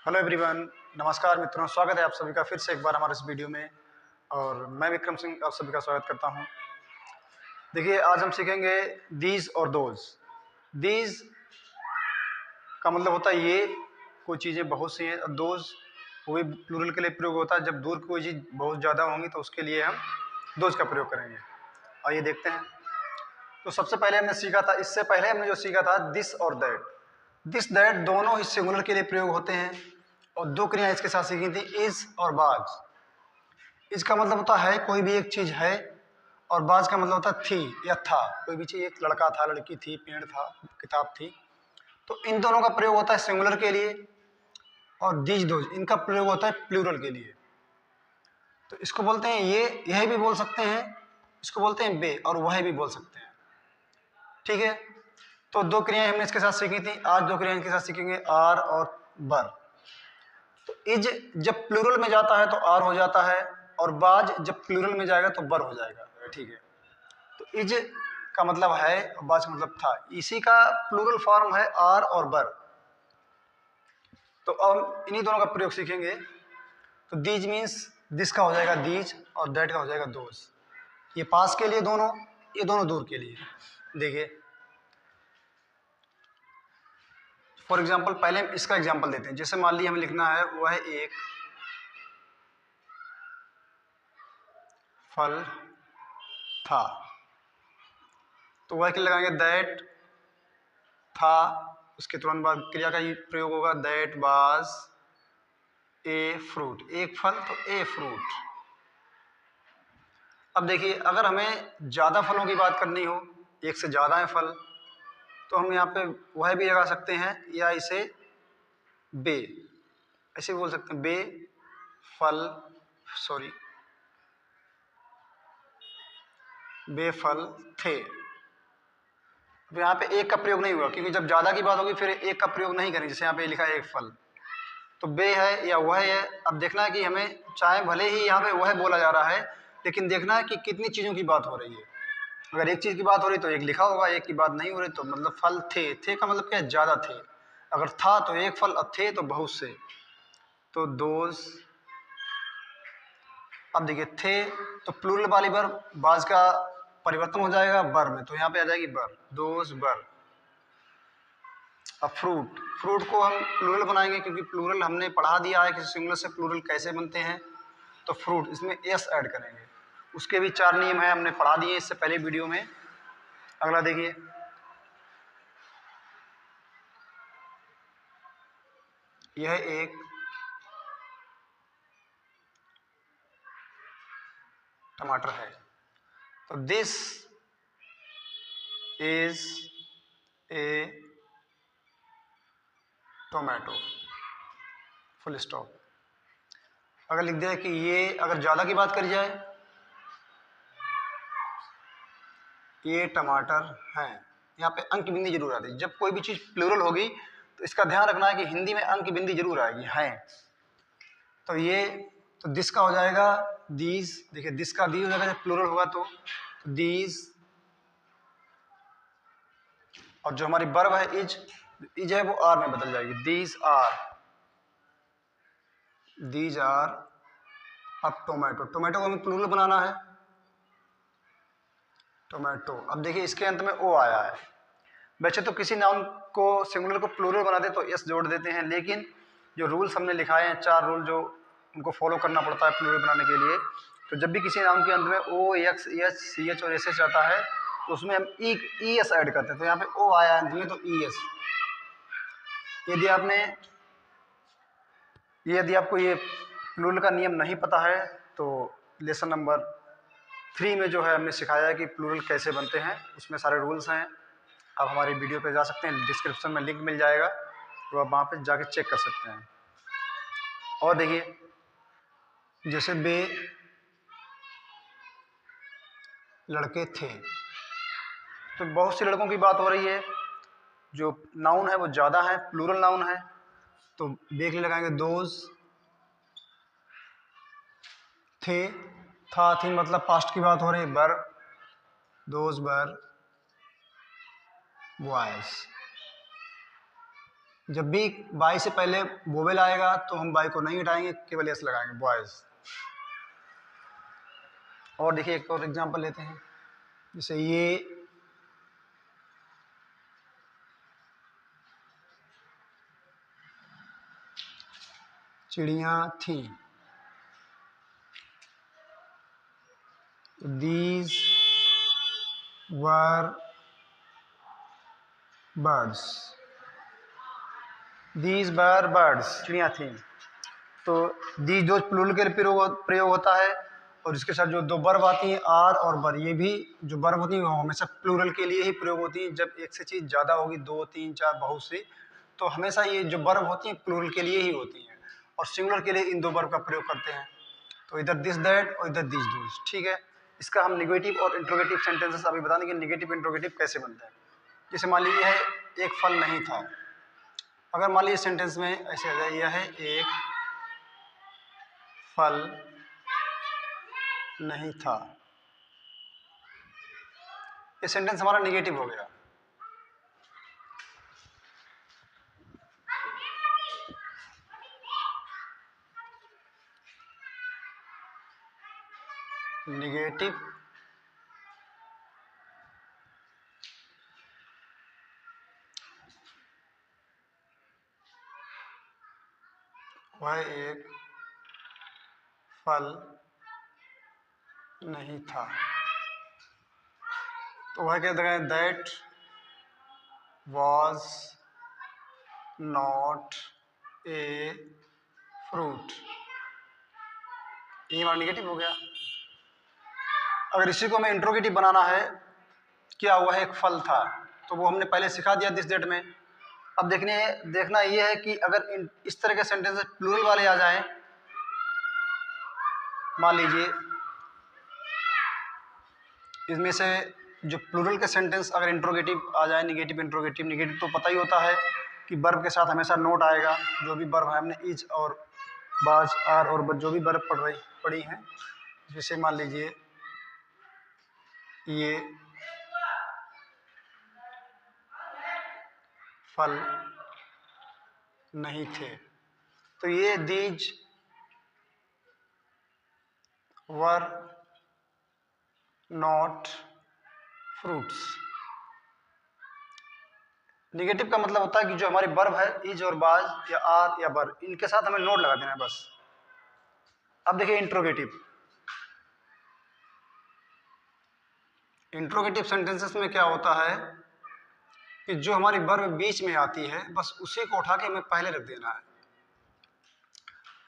Hello everyone, नमस्कार मित्रों। स्वागत है आप सभी का फिर से एक बार हमारे इस वीडियो में। और मैं विक्रम सिंह आप सभी का स्वागत करता हूं। देखिए, आज हम सीखेंगे दीज और दोज। दीज का मतलब होता है ये, कोई चीज़ें बहुत सी हैं। और दोज वो भी प्लूरल के लिए प्रयोग होता है, जब दूर की कोई चीज़ बहुत ज़्यादा होंगी तो उसके लिए हम दोज का प्रयोग करेंगे। आइए देखते हैं। तो सबसे पहले हमने सीखा था, इससे पहले हमने जो सीखा था दिस और दैट। दिस दैट दोनों ही सिंगुलर के लिए प्रयोग होते हैं। और दो क्रियाएं इसके साथ सीखी थी, इज और बाज। इसका मतलब होता है कोई भी एक चीज है, और बाज का मतलब होता है थी या था। कोई भी चीज, एक लड़का था, लड़की थी, पेड़ था, किताब थी। तो इन दोनों का प्रयोग होता है सिंगुलर के लिए। और दीज दोज इनका प्रयोग होता है प्लूरल के लिए। तो इसको बोलते हैं ये, यह भी बोल सकते हैं, इसको बोलते हैं बे, और वह भी बोल सकते हैं। ठीक है। तो दो क्रियाएं हमने इसके साथ सीखी थी, आज दो क्रियाएं इनके साथ सीखेंगे, आर और बर। तो इज जब प्लूरल में जाता है तो आर हो जाता है, और बाज जब प्लूरल में जाएगा तो बर हो जाएगा। ठीक है। तो इज का मतलब है और बाज का मतलब था, इसी का प्लूरल फॉर्म है आर और बर। तो अब इन्हीं दोनों का प्रयोग सीखेंगे। तो दीज मीन्स दिस का हो जाएगा दीज, और दैट का हो जाएगा दोज। ये पास के लिए दोनों, ये दोनों दूर के लिए। देखिए, फॉर एग्जाम्पल पहले हम इसका एग्जाम्पल देते हैं। जैसे मान लीजिए हमें लिखना है वह एक फल था, तो वह क्या लगाएंगे, दैट था। उसके तुरंत बाद क्रिया का प्रयोग होगा, दैट वाज ए फ्रूट। एक फल तो ए फ्रूट। अब देखिए, अगर हमें ज़्यादा फलों की बात करनी हो, एक से ज़्यादा है फल, तो हम यहाँ पे वह भी लगा सकते हैं, या इसे बे ऐसे भी बोल सकते हैं, बे फल, सॉरी, बे फल थे। अब यहाँ पे एक का प्रयोग नहीं हुआ, क्योंकि जब ज़्यादा की बात होगी फिर एक का प्रयोग नहीं करेंगे। जैसे यहाँ पे लिखा है एक फल, तो बे है या वह है। अब देखना है कि हमें, चाहे भले ही यहाँ पे वह बोला जा रहा है, लेकिन देखना है कि कितनी चीज़ों की बात हो रही है। अगर एक चीज़ की बात हो रही तो एक लिखा होगा, एक की बात नहीं हो रही तो मतलब फल थे का मतलब क्या है, ज़्यादा थे। अगर था तो एक फल, और थे तो बहुत से। तो दोज, अब देखिए थे तो प्लूरल वाली बर, बाज का परिवर्तन हो जाएगा बर में, तो यहाँ पे आ जाएगी बर, दोज बर। अब फ्रूट, फ्रूट को हम प्लूरल बनाएंगे, क्योंकि प्लूरल हमने पढ़ा दिया है कि सिंगुलर से प्लूरल कैसे बनते हैं। तो फ्रूट, इसमें एस ऐड करेंगे। उसके भी चार नियम हैं, हमने पढ़ा दिए इससे पहले वीडियो में। अगला देखिए, यह एक टमाटर है। तो this is a tomato, full stop. अगर लिख दिया कि ये, अगर ज़्यादा की बात करी जाए, ये टमाटर हैं, यहाँ पे अंक बिंदी जरूर आती है। जब कोई भी चीज़ प्लूरल होगी तो इसका ध्यान रखना है कि हिंदी में अंक बिंदी जरूर आएगी, हैं। तो ये, तो दिस का हो जाएगा दीज। देखिए, दिस का दी हो जाएगा जब प्लूरल होगा तो दीज। और जो हमारी वर्ब है इज, इज है वो आर में बदल जाएगी, दीज आर, दीज आर। अब टोमेटो, टोमेटो को हमें प्लूरल बनाना है, टोमेटो। अब देखिए, इसके अंत में ओ आया है। वैसे तो किसी नाउन को, सिंगुलर को प्लूरल बनाते तो एस जोड़ देते हैं, लेकिन जो रूल्स हमने लिखाए हैं, चार रूल जो उनको फॉलो करना पड़ता है प्लूरल बनाने के लिए। तो जब भी किसी नाउन के अंत में ओ, एक्स, एच, सी एच और एस एच आता है, तो उसमें हम ई एस ऐड करते हैं। तो यहाँ पे ओ आया अंत में, तो ई एस। यदि आपको ये प्लूरल का नियम नहीं पता है, तो लेसन नंबर 3 में जो है हमने सिखाया है कि प्लूरल कैसे बनते हैं, उसमें सारे रूल्स हैं। आप हमारी वीडियो पे जा सकते हैं, डिस्क्रिप्शन में लिंक मिल जाएगा, तो आप वहाँ पे जाके चेक कर सकते हैं। और देखिए, जैसे बे लड़के थे, तो बहुत से लड़कों की बात हो रही है, जो नाउन है वो ज़्यादा है, प्लूरल नाउन है, तो बे के लिए लगाएंगे दोज। थे, था, थी, मतलब पास्ट की बात हो रही है, बर, दोज बर बॉयज। जब भी बाई से पहले वोवेल आएगा तो हम बाई को नहीं हटाएंगे, केवल एस लगाएंगे, बॉयज। और देखिए एक और एग्जांपल लेते हैं, जैसे ये चिड़ियाँ थीं, these were birds, these were birds, चिड़ियाँ थीं। तो these जो प्लूरल के लिए प्रयोग होता है, और इसके साथ जो दो वर्ब आती हैं आर और बर, ये भी जो वर्ब होती हैं वो हमेशा प्लूरल के लिए ही प्रयोग होती हैं। जब एक से चीज़ ज़्यादा होगी, 2, 3, 4, बहुत सी, तो हमेशा ये जो वर्ब होती हैं प्लूरल के लिए ही होती हैं, और सिंगुलर के लिए इन दो वर्ब का प्रयोग करते हैं। तो इधर दिस दैट और इधर दिस दोस, ठीक है। इसका हम निगेटिव और इंट्रोगेटिव सेंटेंसेस अभी बता देंगे, निगेटिव इंट्रोगेटिव कैसे बनता है। जैसे मान लीजिए है एक फल नहीं था, अगर मान लीजिए सेंटेंस में ऐसे आ जाए, यह है एक फल नहीं था, ये सेंटेंस हमारा निगेटिव हो गया। निगेटिव वह एक फल नहीं था, तो वह कहते हैं that was not a fruit, ये हमारा निगेटिव हो गया। अगर इसी को हमें इंट्रोगेटिव बनाना है, क्या वह एक फल था, तो वो हमने पहले सिखा दिया दिस डेट में। अब देखना ये है कि अगर इस तरह के सेंटेंस प्लूरल वाले आ जाएं, मान लीजिए इसमें से जो प्लूरल के सेंटेंस अगर इंट्रोगेटिव आ जाए, निगेटिव इंट्रोगेटिव, निगेटिव तो पता ही होता है कि वर्ब के साथ हमेशा नोट आएगा। जो भी वर्ब है, हमने इज और बाज, आर और जो भी वर्ब पढ़ी हैं, जैसे मान लीजिए ये फल नहीं थे, तो ये these were not fruits. Negative का मतलब होता है कि जो हमारी वर्ब है, इज और बाज या आर या बर, इनके साथ हमें नोट लगा देना है बस। अब देखिए इंट्रोगेटिव, इंट्रोगेटिव सेंटेंसेस में क्या होता है कि जो हमारी वर्ब बीच में आती है, बस उसी को उठा के हमें पहले रख देना है।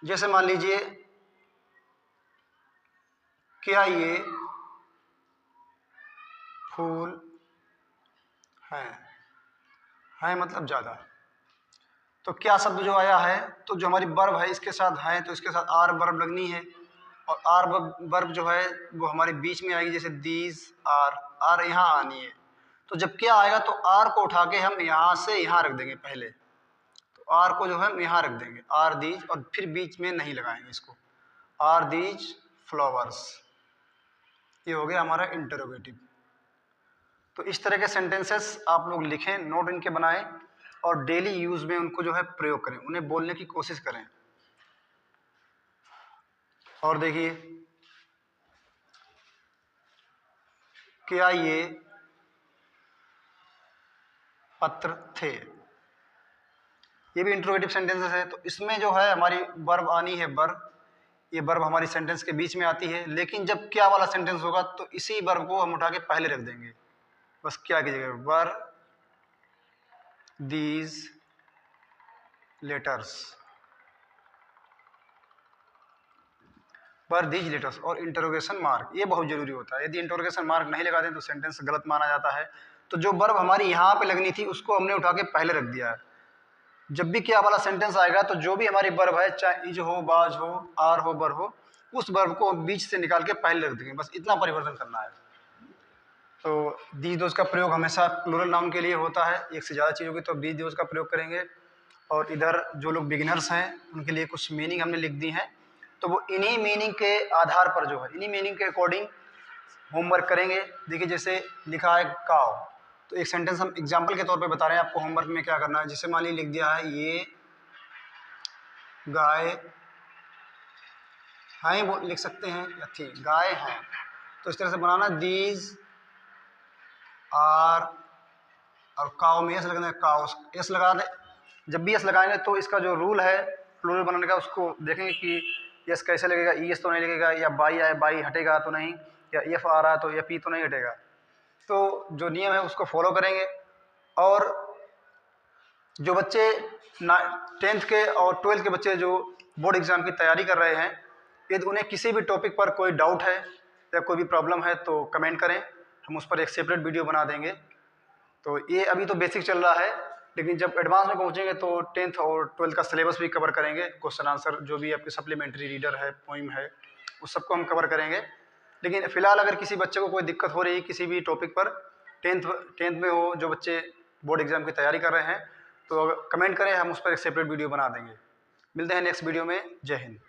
जैसे मान लीजिए क्या ये फूल है मतलब ज़्यादा, तो क्या शब्द जो आया है, तो जो हमारी वर्ब है इसके साथ है, तो इसके साथ आर वर्ब लगनी है, और आर वर्ब जो है वो हमारे बीच में आएगी, जैसे दीज आर यहाँ आनी है। तो जब क्या आएगा तो आर को उठा के हम यहाँ से यहाँ रख देंगे पहले, तो आर को जो है हम यहाँ रख देंगे, आर दीज, और फिर बीच में नहीं लगाएंगे इसको, आर दीज फ्लावर्स। ये हो गया हमारा इंटरोगेटिव। तो इस तरह के सेंटेंसेस आप लोग लिखें, नोट इनके बनाएं, और डेली यूज में उनको जो है प्रयोग करें, उन्हें बोलने की कोशिश करें। और देखिए क्या ये पत्र थे, ये भी इंट्रोगेटिव सेंटेंसेस है। तो इसमें जो है हमारी वर्ब आनी है वर्ब, ये वर्ब हमारी सेंटेंस के बीच में आती है, लेकिन जब क्या वाला सेंटेंस होगा तो इसी वर्ब को हम उठा के पहले रख देंगे, बस क्या कीजिएगा, were these letters, were these letters, और इंटरोगेशन मार्क, ये बहुत जरूरी होता है। यदि इंटरोगेशन मार्क नहीं लगा दें तो सेंटेंस गलत माना जाता है। तो जो वर्ब हमारी यहाँ पे लगनी थी उसको हमने उठा के पहले रख दिया है। जब भी क्या वाला सेंटेंस आएगा तो जो भी हमारी वर्ब है, चाहे इज हो, बाज हो, आर हो, बर हो, उस वर्ब को बीच से निकाल के पहले रख देंगे, बस इतना परिवर्तन करना है। तो दीज दोज का प्रयोग हमेशा प्लूरल नाउन के लिए होता है, एक से ज़्यादा चीज़ होगी तो दीज दोज का प्रयोग करेंगे। और इधर जो लोग बिगिनर्स हैं उनके लिए कुछ मीनिंग हमने लिख दी हैं, तो वो इन्हीं मीनिंग के आधार पर जो है, इन्हीं मीनिंग के अकॉर्डिंग होमवर्क करेंगे। देखिए जैसे लिखा है काव, तो एक सेंटेंस हम एग्जाम्पल के तौर पे बता रहे हैं आपको होमवर्क में क्या करना है। जैसे मान ली लिख दिया है ये गाय हैं, वो लिख सकते हैं या थी, गाय हैं। तो इस तरह से बनाना दीज आर, और काउ में एस लगना है, काउस, एस लगा दे। जब भी एस लगाएंगे तो इसका जो रूल है प्लूरल बनाने का उसको देखेंगे कि एस कैसे लगेगा, ई एस तो नहीं लगेगा, या बाई आए बाई हटेगा तो नहीं, या एफ आ रहा है तो एफ ई तो नहीं हटेगा। तो जो नियम है उसको फॉलो करेंगे। और जो बच्चे 10th के और 12th के बच्चे जो बोर्ड एग्ज़ाम की तैयारी कर रहे हैं, यदि उन्हें किसी भी टॉपिक पर कोई डाउट है या कोई भी प्रॉब्लम है तो कमेंट करें, हम उस पर एक सेपरेट वीडियो बना देंगे। तो ये अभी तो बेसिक चल रहा है, लेकिन जब एडवांस में पहुंचेंगे तो 10th और 12th का सिलेबस भी कवर करेंगे। क्वेश्चन आंसर जो भी आपके सप्लीमेंट्री रीडर है, पोइम है, उस सबको हम कवर करेंगे। लेकिन फ़िलहाल अगर किसी बच्चे को कोई दिक्कत हो रही है किसी भी टॉपिक पर, 10th में हो, जो बच्चे बोर्ड एग्ज़ाम की तैयारी कर रहे हैं, तो कमेंट करें, हम उस पर एक सेपरेट वीडियो बना देंगे। मिलते हैं नेक्स्ट वीडियो में। जय हिंद।